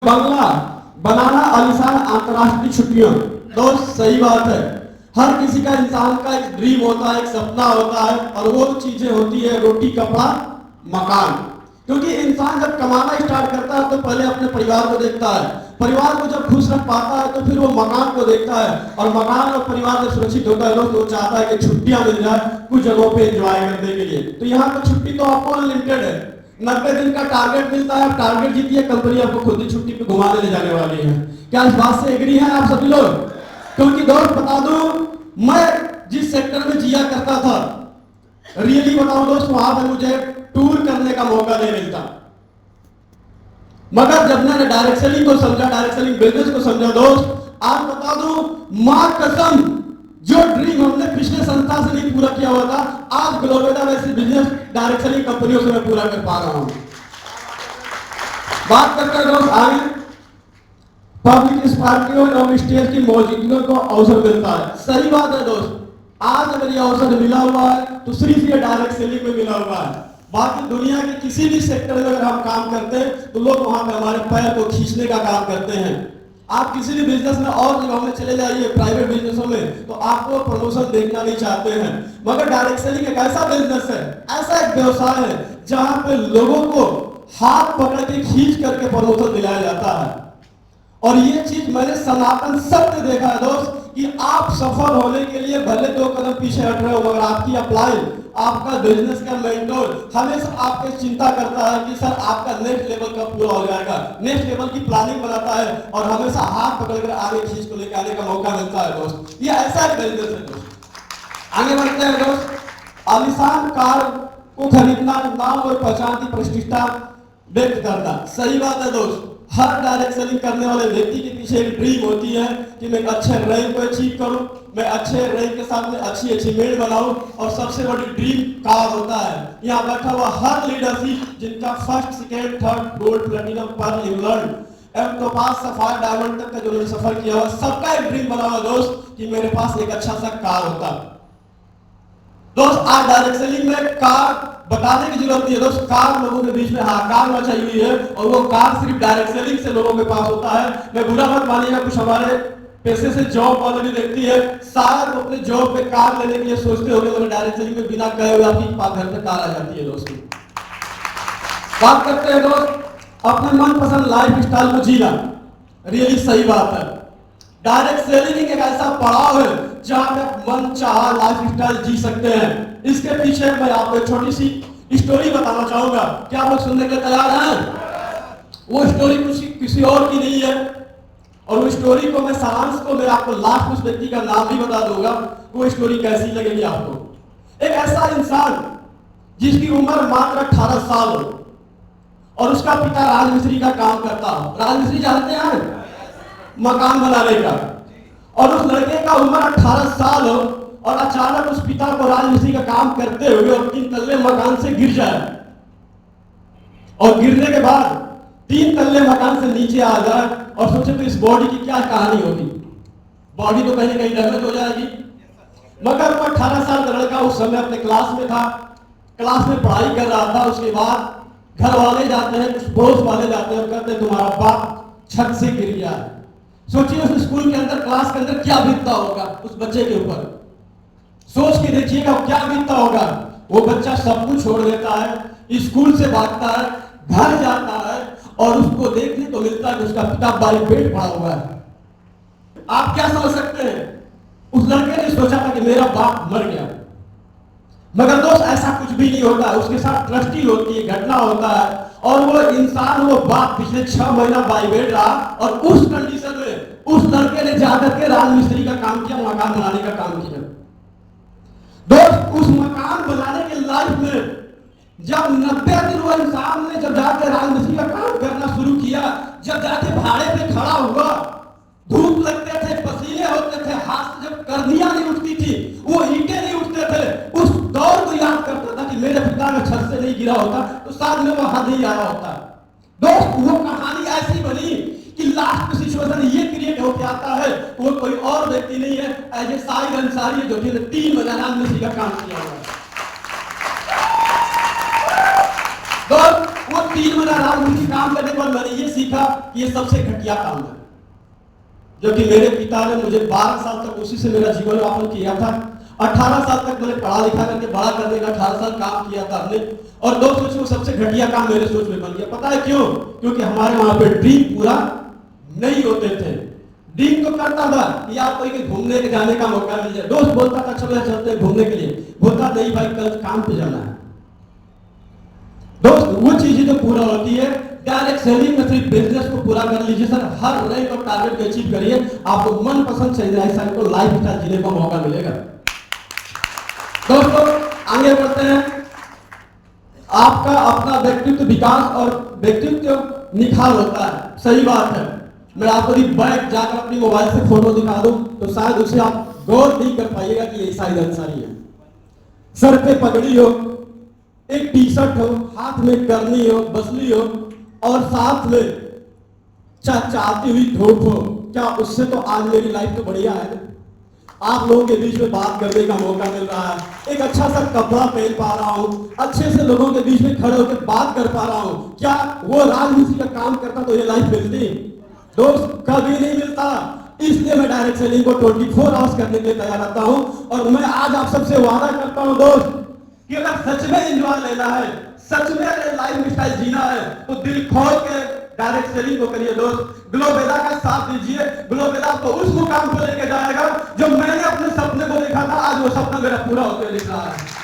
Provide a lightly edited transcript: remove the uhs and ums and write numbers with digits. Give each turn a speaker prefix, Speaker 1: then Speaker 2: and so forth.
Speaker 1: बंगला बनाना आलिशान अंतरराष्ट्रीय छुट्टियां। दोस्त सही बात है, हर किसी का इंसान का एक ड्रीम होता है, एक सपना होता है, और वो चीजें होती है रोटी कपड़ा मकान। क्योंकि इंसान जब कमाना स्टार्ट करता है तो पहले अपने परिवार को देखता है, परिवार को जब खुश रख पाता है तो फिर वो मकान को देखता है, और मकान और परिवार जब सुरक्षित होता है तो वो चाहता है कि छुट्टियां मिल जाए कुछ जगहों पे एंजॉय करने के लिए। तो यहाँ पर छुट्टी तो आपको अनलिमिटेड है, 90 दिन का टारगेट मिलता है, टारगेट जीतिए, कंपनी आपको खुद ही छुट्टी पे घुमाने ले जाने वाली है। क्या इस बात से एग्री हैं आप सभी लोग? क्योंकि दोस्त बता दूं, मैं जिस सेक्टर में जिया करता था, रियली बताऊं दोस्त, वहां पर मुझे टूर करने का मौका नहीं मिलता। मगर जब मैंने डायरेक्ट सेलिंग को समझा, डायरेक्ट सेलिंग बिजनेस को समझा दोस्त, आज बता दूं, मां कसम, जो ड्रीम हमने पिछले संस्था से नहीं पूरा किया हुआ था, आज ग्लोबेला वैसे बिजनेस डायरेक्ट सेलिंग कंपनियों से मैं पूरा कर पा रहा हूं। बात करते हैं दोस्त आगे पब्लिक स्पीकिंग और स्टेज की मौजूदगी को अवसर मिलता है। सही बात है दोस्त, आज अगर ये अवसर मिला हुआ है तो सिर्फ ये डायरेक्ट सेलिंग में मिला हुआ है। बाकी दुनिया के किसी भी सेक्टर में अगर हम काम करते हैं तो लोग वहां पे हमारे पैर को खींचने का काम करते हैं। आप किसी भी बिजनेस में और जगहों में चले जाइए, प्राइवेट बिजनेसों में, तो आपको प्रमोशन देखना नहीं चाहते हैं। मगर डायरेक्ट सेलिंग एक ऐसा बिजनेस है, ऐसा एक व्यवसाय है जहां पे लोगों को हाथ पकड़ के खींच करके प्रमोशन दिलाया जाता है। और ये चीज मैंने सनातन सत्य देखा है दोस्त, कि आप सफल होने के लिए भले 2 कदम पीछे हट रहे हो, मगर आपकी अप्लाई, आपका बिजनेस का मेंटोर हमेशा आपके चिंता करता है कि सर आपका नेक्स्ट लेवल कब पूरा हो जाएगा, नेक्स्ट लेवल की प्लानिंग बनाता है, और हमेशा हाथ पकड़कर आगे खींच को लेकर आने का मौका मिलता है दोस्त। ये ऐसा एक बिजनेस है दोस्त। आगे बढ़ते हैं दोस्त। आलिशान कार को खरीदना नाम और पहचान की प्रतिष्ठा व्यक्त करना। सही बात है दोस्त, हर डायरेक्ट सेलिंग करने वाले व्यक्ति के पीछे एक ड्रीम होती है कि मैं अच्छे रैंक को अचीव करूं, मैं अच्छे रैंक के साथ में अच्छी अचीवमेंट बनाऊं, और सबसे बड़ी ड्रीम कार होता है। यहाँ बैठा हुआ हर लीडरशिप जिनका first, second, third, gold, platinum, pearl, इंग्लैंड एम तो पास सफायर डायमंड तक का जो उन्होंने सफर किया हुआ, सबका एक ड्रीम बना हुआ दोस्त कि मेरे पास एक अच्छा सा कार होता। दोस्त आज डायरेक्ट सेलिंग में कार बताने की जरूरत नहीं है दोस्त, कार लोगों के बीच में हाहाकार मचाई हुई है, और वो कार सिर्फ डायरेक्ट सेलिंग से लोगों के पास होता है। मैं बुरा मत मानिएगा, कुछ हमारे पैसे से जॉब वाले भी देखती है, शायद वो अपने जॉब पे कार लेने के लिए सोचते होंगे, मगर डायरेक्ट सेलिंग में बिना कहे हुए आपकी घर पे कार आ जाती है दोस्तों। बात करते हैं दोस्त अपने मनपसंद लाइफ स्टाइल को जीना। रियली सही बात है, डायरेक्ट सेलिंग एक ऐसा पड़ाव है जहां पे मन चाहा लाइफ स्टाइल जी सकते हैं। इसके पीछे मैं आपको एक छोटी सी स्टोरी बताना चाहूंगा, क्या आप लोग सुनने के तैयार हैं? वो स्टोरी किसी और की नहीं है, और वो स्टोरी को मैं सारांश को मैं आपको लास्ट उस व्यक्ति का नाम भी बता दूंगा, वो स्टोरी कैसी लगेगी आपको। एक ऐसा इंसान जिसकी उम्र मात्र 18 साल हो, और उसका पिता राजमिस्त्री का काम करता हो। राजमिस्त्री जानते हैं, मकान बनाने का। और उस लड़के का उम्र 18 साल हो, और अचानक उस पिता को राजमिस्त्री का काम करते हुए और 3 तल्ले मकान से गिर जाए, और गिरने के बाद 3 तल्ले मकान से नीचे आ जाए, और सोचे तो इस बॉडी की क्या कहानी होगी, बॉडी तो कहीं कहीं डैमेज हो जाएगी। मगर वो 18 साल का लड़का उस समय अपने क्लास में था, क्लास में पढ़ाई कर रहा था। उसके बाद घर वाले जाते हैं, कुछ पड़ोस वाले जाते हैं, कहते हैं तुम्हारा बाप छत से गिर गया है। सोचिए उस स्कूल के अंदर, क्लास के अंदर क्या बीतता होगा उस बच्चे के ऊपर, सोच के देखिएगा क्या बीतता होगा। वो बच्चा सब कुछ छोड़ देता है, स्कूल से भागता है, घर जाता है, और उसको देखने को मिलता है कि उसका पिता बारी पेट पड़ा हुआ है। आप क्या समझ सकते हैं? उस लड़के ने सोचा था कि मेरा बाप मर गया, मगर दोस्त ऐसा कुछ भी नहीं होता है। उसके साथ ट्रस्टी होती है, घटना होता है, और वो इंसान, वो बाप पिछले 6 महीना बाई बेड रहा, और उस कंडीशन में उस लड़के ने जाकर के राजमिस्त्री का काम किया, मकान बनाने का काम किया। दोस्त उस मकान बनाने के लाइफ में जब 90 दिन वो इंसान ने जब जाके राजमिस्त्री का काम करना शुरू किया, जब जाके भाड़े पे खड़ा हुआ, धूप लगते थे, पसीने होते थे, हाथ से जब करनियां नहीं उठती थी, वो ईंटें नहीं उठते थे, उस दौर को याद करता था कि मेरे पिता का छत से नहीं गिरा होता तो शायद में वहां नहीं आया होता। दोस्त वो कहानी ऐसी बनी कि लास्ट में सिचुएशन ये क्रिएट होकर आता है, वो कोई और व्यक्ति नहीं है, एज ए साहिर अंसारी जो कि 3 महीना राजमिस्त्री का काम किया हुआ है। दोस्त वो 3 महीना राजनीति काम करने के बाद मैंने ये सीखा कि ये सबसे घटिया काम है, जो कि मेरे पिता ने मुझे 12 साल तक उसी से मेरा जीवन यापन किया था। 18 साल तक मैंने पढ़ा लिखा करके बड़ा करने का 18 साल काम किया था हमने, और दोस्तों वो सबसे घटिया काम मेरे सोच में बन गया। पता है क्यों? क्योंकि हमारे वहां पे ड्रीम पूरा नहीं होते थे। ड्रीम तो करता था कि यार कोई घूमने के जाने का मौका मिल जाए, दोस्त बोलता था चलो चलते हैं घूमने के लिए, बोलता नहीं भाई कल काम पे जाना है। दोस्त वो चीजें तो पूरा होती है। डायरेक्ट सेलिंग में सिर्फ बिजनेस को पूरा कर लीजिए सर, हर रैंक और टारगेट को अचीव करिए, आपको मनपसंद लाइफ को लाइफ स्टाइल जीने का मौका मिलेगा। दोस्तों आगे बढ़ते हैं। आपका अपना व्यक्तित्व विकास और व्यक्तित्व निखार होता है, सही बात है। मैं आपको बैग जाकर अपनी मोबाइल से फोटो दिखा दूं तो शायद उसे आप गौर नहीं कर पाइएगा कि ये शायद अंसारी है। सर पे पगड़ी हो, एक टी शर्ट हो, हाथ में करनी हो, बसली हो, और साथ में चाहती हुई धूप हो, क्या उससे तो आज मेरी लाइफ तो बढ़िया है। आप लोगों के बीच में बात करने का मौका मिल रहा है, एक अच्छा सा कपड़ा पहन पा रहा हूँ, अच्छे से लोगों के बीच में खड़े होकर बात कर पा रहा हूँ। क्या वो राजनीति का काम करता तो ये लाइफ मिलती? दोस्त कभी नहीं मिलता। इसलिए मैं डायरेक्ट सेलिंग को 24 आवर्स करने के लिए तैयार रहता हूँ। और मैं आज आप सबसे वादा करता हूँ दोस्त कि अगर सच में एंजॉय लेना है, सच में अगर लाइफ स्टाइल जीना है, तो दिल खोल के डायरेक्ट सेलिंग को करिए दोस्त। ग्लोबेला का साथ दीजिए। ग्लोबेला को उस मुकाम पर लेके जाएगा जो मैंने अपने सपने को देखा था, आज वो सपना मेरा पूरा होकर दिख रहा है।